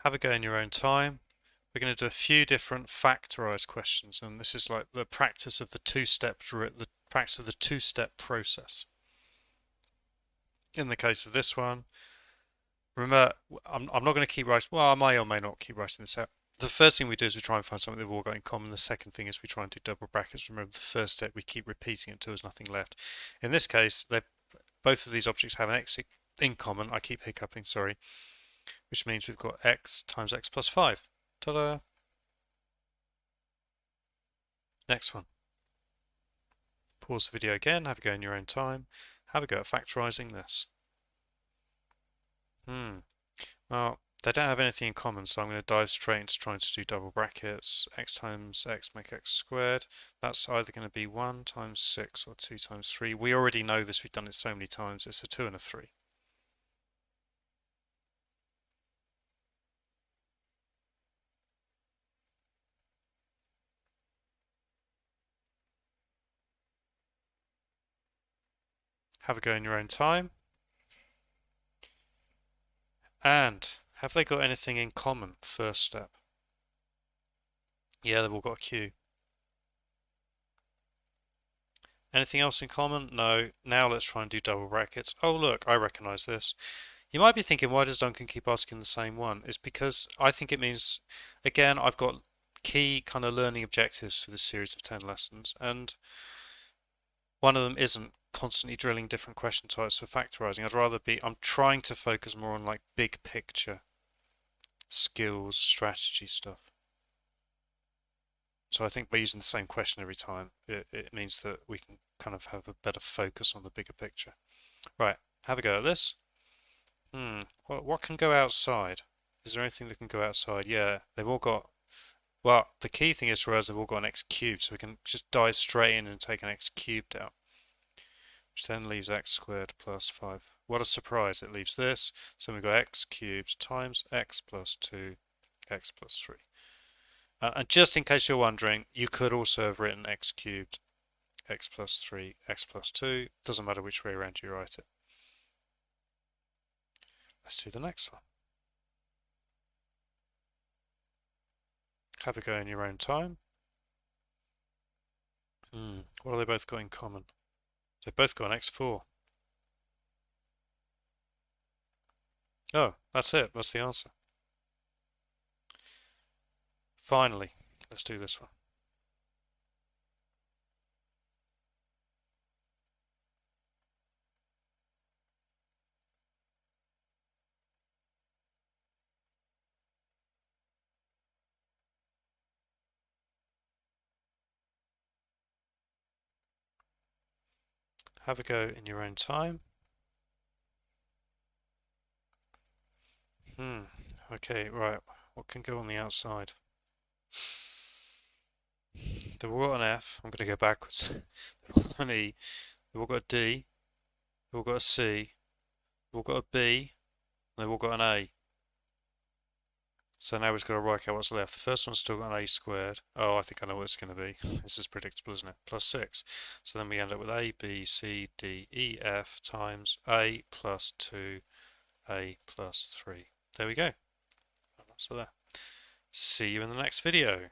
Have a go in your own time. We're going to do a few different factorized questions, and this is like the practice of the two-step process. In the case of this one, remember, I'm not going to keep writing. Well, I may or may not keep writing this out. The first thing we do is we try and find something they've all got in common. The second thing is we try and do double brackets. Remember, the first step we keep repeating it until there's nothing left. In this case, both of these objects have an x in common. I keep hiccuping, sorry, which means we've got x times x plus 5. Ta-da! Next one. Pause the video again, have a go in your own time, have a go at factorising this. Well, they don't have anything in common, so I'm going to dive straight into trying to do double brackets. X times x make x squared. That's either going to be 1 times 6 or 2 times 3. We already know this, we've done it so many times. It's a 2 and a 3. Have a go in your own time. And have they got anything in common? First step. Yeah, they've all got a Q. Anything else in common? No. Now let's try and do double brackets. Oh look, I recognise this. You might be thinking, why does Duncan keep asking the same one? It's because I think it means, again, I've got key kind of learning objectives for this series of 10 lessons, and one of them isn't constantly drilling different question types for factorising. I'm trying to focus more on like big picture skills, strategy stuff. So I think by using the same question every time, it means that we can kind of have a better focus on the bigger picture. Right, have a go at this. What can go outside? Is there anything that can go outside? Yeah, they've all got, well, the key thing is for us, they've all got an x cubed, so we can just dive straight in and take an x cubed out, which then leaves x squared plus 5. What a surprise, it leaves this. So we've got x cubed times x plus 2, x plus 3. And just in case you're wondering, you could also have written x cubed, x plus 3, x plus 2. Doesn't matter which way around you write it. Let's do the next one. Have a go in your own time. What have they both got in common? They've both got an x4. Oh, that's it. That's the answer. Finally, let's do this one. Have a go in your own time. Okay, right. What can go on the outside? They've all got an F. I'm going to go backwards. They've all got an E. They've all got a D. They've all got a C. They've all got a B. And they've all got an A. So now we've got to work out what's left. The first one's still got an A squared. Oh, I think I know what it's going to be. This is predictable, isn't it? Plus 6. So then we end up with A, B, C, D, E, F times A plus 2, A plus 3. There we go. So there. See you in the next video.